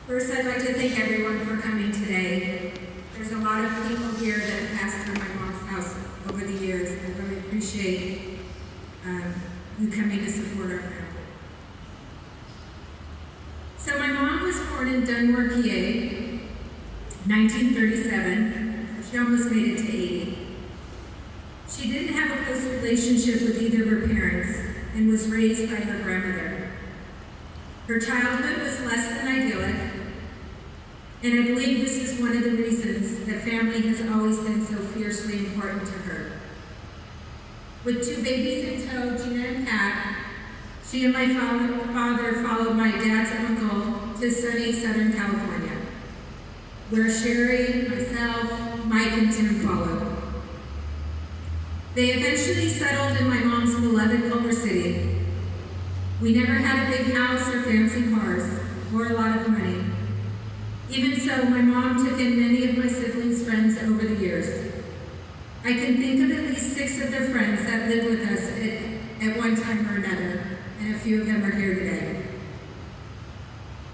First, I'd like to thank everyone for coming today. There's a lot of people here that have passed through my mom's house over the years. I really appreciate you coming to support our family. So my mom was born in Dunmore, PA, 1937. She almost made it to 80. She didn't have a close relationship with either of her parents and was raised by her grandmother. Her childhood was less than idyllic, and I believe this is one of the reasons that family has always been so fiercely important to her. With 2 babies in tow, Gina and Pat, she and my father followed my dad's uncle to sunny Southern California, where Sherry, myself, Mike, and Tim followed. They eventually settled in my mom's beloved Culver City. We never had a big house or fancy cars, or a lot of money. Even so, my mom took in many of my siblings' friends over the years. I can think of at least 6 of their friends that lived with us at one time or another, and a few of them are here today.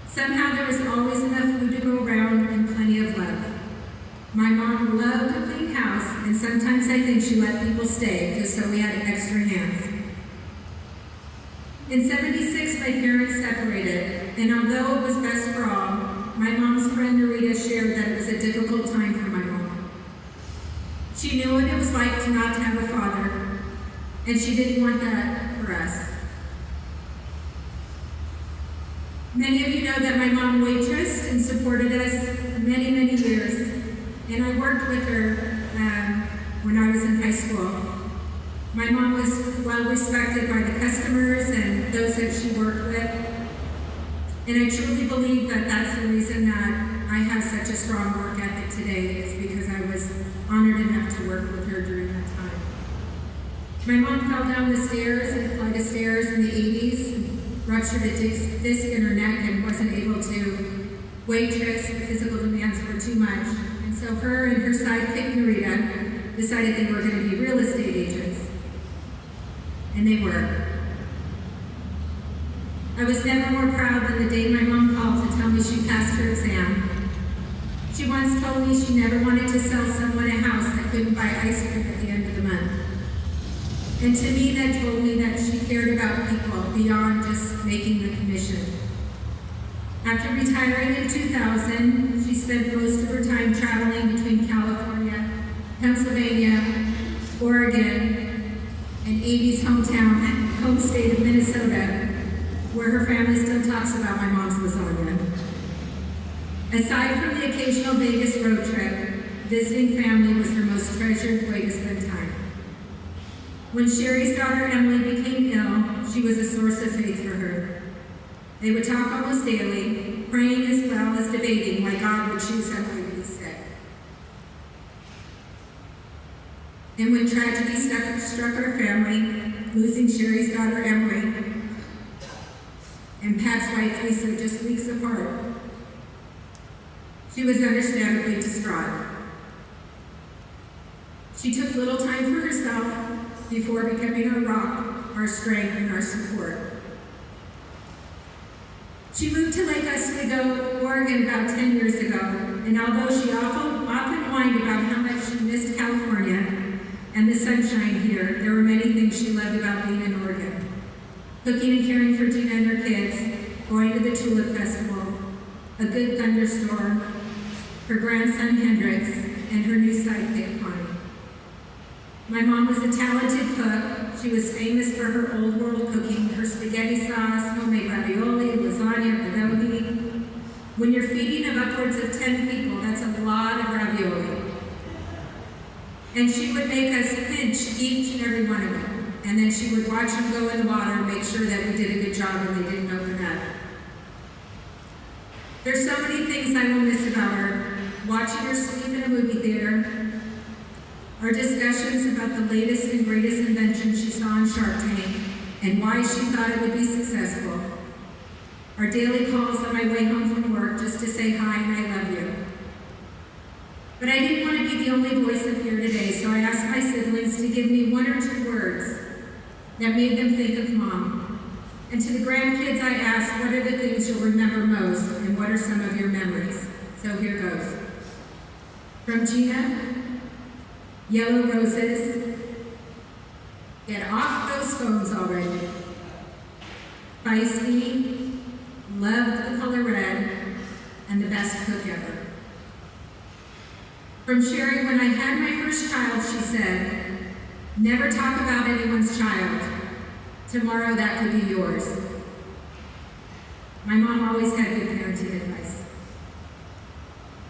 Somehow there was always enough food to go around and plenty of love. My mom loved a clean house, and sometimes I think she let people stay just so we had extra hands. In '76, my parents separated, and although it was best for all, my mom's friend Narita shared that it was a difficult time for my mom. She knew what it was like to not have a father, and she didn't want that for us. Many of you know that my mom waitressed and supported us many, many years, and I worked with her when I was in high school. My mom was well respected by the customers and those that she worked with, and I truly believe that that's the reason that I have such a strong work ethic today, is because I was honored enough to work with her during that time. My mom fell down the stairs and flight of stairs in the 80s, and ruptured a disc in her neck and wasn't able to waitress. The physical demands were too much. And so her and her sidekick, Narita, decided they were going to be real estate agents. And they were. I was never more proud than the day my mom called to tell me she passed her exam. She once told me she never wanted to sell someone a house that couldn't buy ice cream at the end of the month. And to me, that told me that she cared about people beyond just making the commission. After retiring in 2000, she spent most of her time traveling between California, Pennsylvania, Oregon, and Amy's home state of Minnesota, where her family still talks about my mom's lasagna. Aside from the occasional Vegas road trip, visiting family was her most treasured way to spend time. When Sherry's daughter Emily became ill, she was a source of faith for her. They would talk almost daily, praying as well as debating why God would choose Emily to be sick. And when tragedy struck our family, losing Sherry's daughter Emily and Pat's wife Lisa just weeks apart, she was understandably distraught. She took little time for herself before becoming our rock, our strength, and our support. She moved to Lake Oswego, Oregon about 10 years ago, and although she often whined about how much she missed California and the sunshine here, there were many things she loved about being in Oregon. Cooking and caring for Gina and her kids, going to the Tulip Festival, a good thunderstorm, her grandson Hendrix, and her new sidekick Connie. My mom was a talented cook. She was famous for her old world cooking, her spaghetti sauce, homemade ravioli, lasagna, bologna. When you're feeding of upwards of 10 people, that's a lot of ravioli. And she would make us pinch each and every one of them. And then she would watch them go in the water and make sure that we did a good job and they didn't open up. There's so many things I will miss about her. Watching her sleep in a movie theater, our discussions about the latest and greatest invention she saw on Shark Tank and why she thought it would be successful. Our daily calls on my way home from work just to say hi and I love you. But I didn't want to be the only voice up here today, so I asked my siblings to give me 1 or 2 words that made them think of Mom And to the grandkids, I ask, what are the things you'll remember most, and what are some of your memories? So here goes. From Gina, yellow roses. Get off those phones already. Feisty, loved the color red, and the best cook ever. From Sherry, when I had my first child, she said, never talk about anyone's child. Tomorrow that could be yours. My mom always had good parenting advice.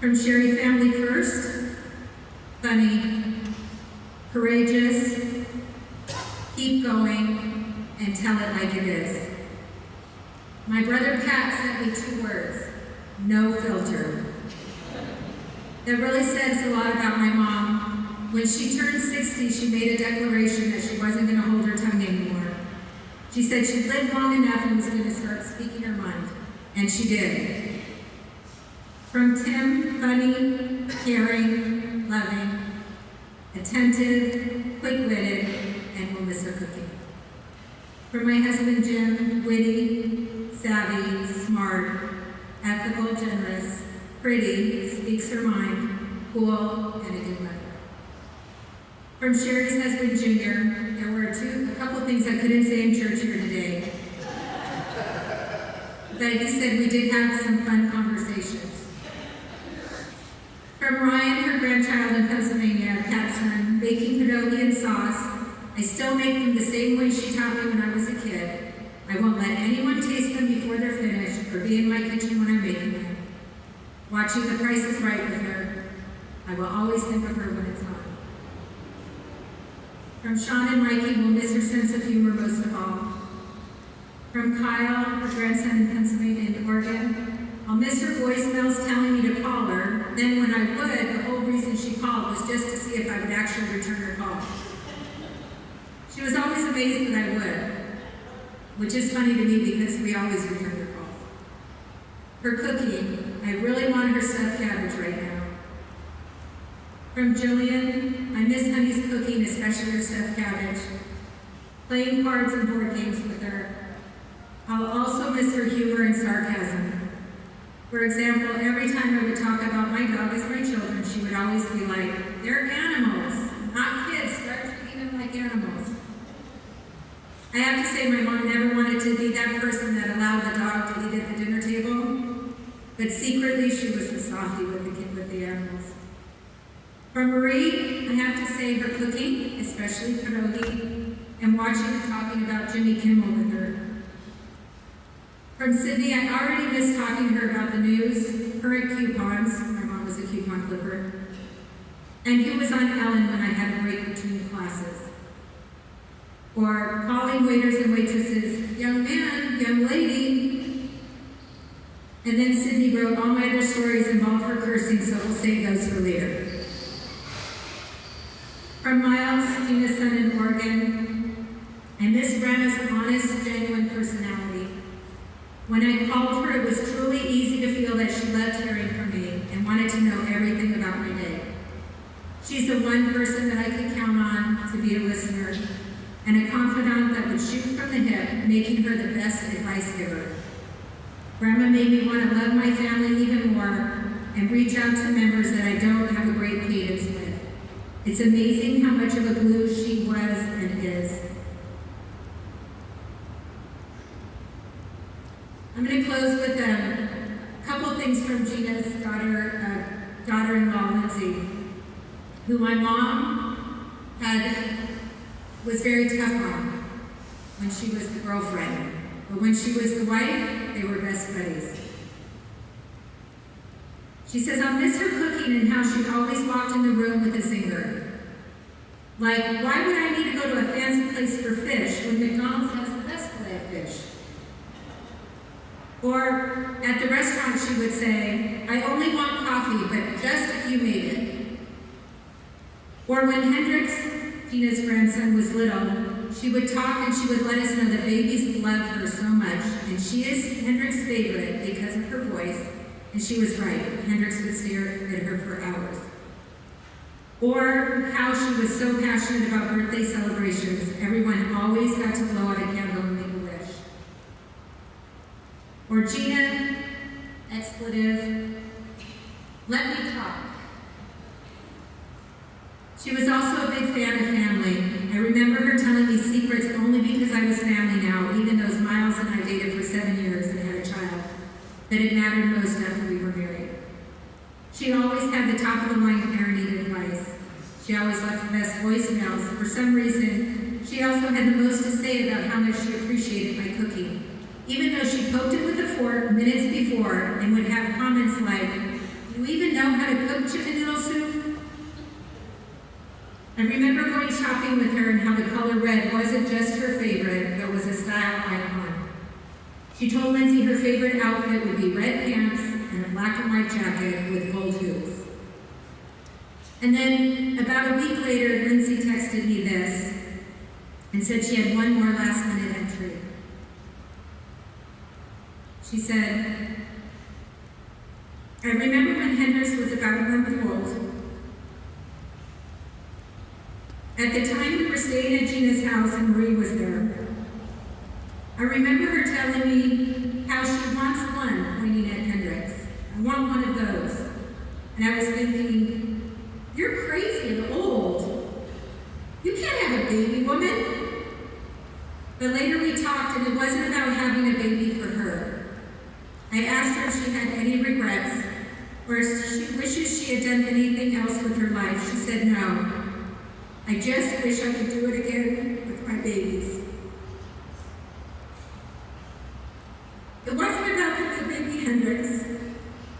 From Sherry, family first, funny, courageous, keep going, and tell it like it is. My brother Pat sent me 2 words, no filter. That really says a lot about my mom. When she turned 60, she made a declaration that she wasn't going to hold her tongue anymore. She said she'd lived long enough and was going to start speaking her mind. And she did. From Tim, funny, caring, loving, attentive, quick-witted, and will miss her cooking. From my husband Jim, witty, savvy, smart, ethical, generous, pretty, speaks her mind, cool, and a good mother. From Sherry's husband Junior, there were a couple things I couldn't say in church here today. But he said we did have some fun conversations. From Ryan, her grandchild in Pennsylvania, Pat's son, baking pierogi and sauce. I still make them the same way she taught me when I was a kid. I won't let anyone taste them before they're finished or be in my kitchen when I'm making them. Watching The Price is Right with her, I will always think of her when it's on. From Sean and Mikey, we'll miss her sense of humor most of all. From Kyle, her grandson in Pennsylvania and Oregon, I'll miss her voicemails telling me to call her. Then when I would, the whole reason she called was just to see if I would actually return her call. She was always amazed that I would, which is funny to me because we always return her calls. Her cooking, I really want her stuffed cabbage right now. From Jillian, I miss Honey's cooking, especially her stuffed cabbage. Playing cards and board games with her. I'll also miss her humor and sarcasm. For example, every time I would talk about my dog as my children, she would always be like, they're animals, not kids, start treating them like animals. I have to say my mom never wanted to be that person that allowed the dog to eat at the dinner table, but secretly she was the softie with the animals. From Marie, I have to say her cooking, especially pierogi, and watching her talking about Jimmy Kimmel with her. From Sydney, I already miss talking to her about the news, current coupons, my mom was a coupon clipper, and who was on Ellen when I had a break between classes. Or calling waiters and waitresses, young man, young lady. And then Sydney wrote all my other stories involve her cursing, so we'll save those for later. From Miles, Gina's son in Oregon, I miss Grandma's honest, genuine personality. When I called her, it was truly easy to feel that she loved hearing from me and wanted to know everything about my day. She's the one person that I could count on to be a listener and a confidant that would shoot from the hip, making her the best advice giver. Grandma made me want to love my family even more and reach out to members that I don't have a great cadence with. It's amazing how much of a glue she was and is. I'm going to close with a couple things from Gina's daughter-in-law, Lindsay, who my mom was very tough on when she was the girlfriend. But when she was the wife, they were best buddies. She says, I'll miss her cooking and how she always walked in the room with a zinger. Like, why would I need to go to a fancy place for fish when McDonald's has the best fillet of fish? Or at the restaurant, she would say, I only want coffee, but just if you made it. Or when Hendrix, Gina's grandson, was little, she would talk and she would let us know that babies love her so much. And she is Hendrix's favorite because of her voice. And she was right. Hendrix would stare at her for hours. Or how she was so passionate about birthday celebrations. Everyone always got to blow out a candle and make a wish. Or Gina, expletive, let me talk. She was also a big fan of family. I remember her telling me secrets only because I was family now, even those Miles and I dated for 7 years and had a child, that it mattered most after we were married. She always had the top of the line parenting advice. She always left the best voicemails. For some reason, she also had the most to say about how much she appreciated my cooking, even though she poked it with a fork minutes before and would have comments like, "Do you even know how to cook chicken noodle soup?" I remember going shopping with her and how the color red wasn't just her favorite, but was a style icon. She told Lindsay her favorite outfit would be red pants and a black and white jacket with gold hoops. And then, about a week later, Lindsay texted me this and said she had one more last-minute entry. She said, "I remember when Hendrix was about a month old. At the time, we were staying at Gina's house and Marie was there. I remember her telling me how she wants one, pointing at Hendrix. I want one of those. And I was thinking, you're crazy and old. You can't have a baby, woman." But later we talked, and it wasn't about having a baby for her. I asked her if she had any regrets, or if she wishes she had done anything else with her life. She said no. "I just wish I could do it again with my babies." It wasn't about the baby Hendrix.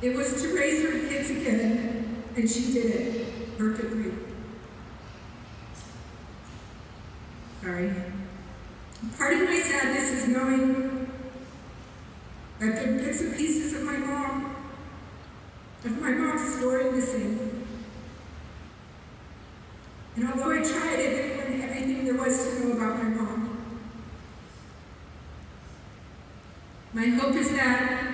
It was to raise her kids again, and she did it perfectly. Sorry. Part of my sadness is knowing that there are bits and pieces of my mom's story missing. And although I tried, I didn't learn everything there was to know about my mom. My hope is that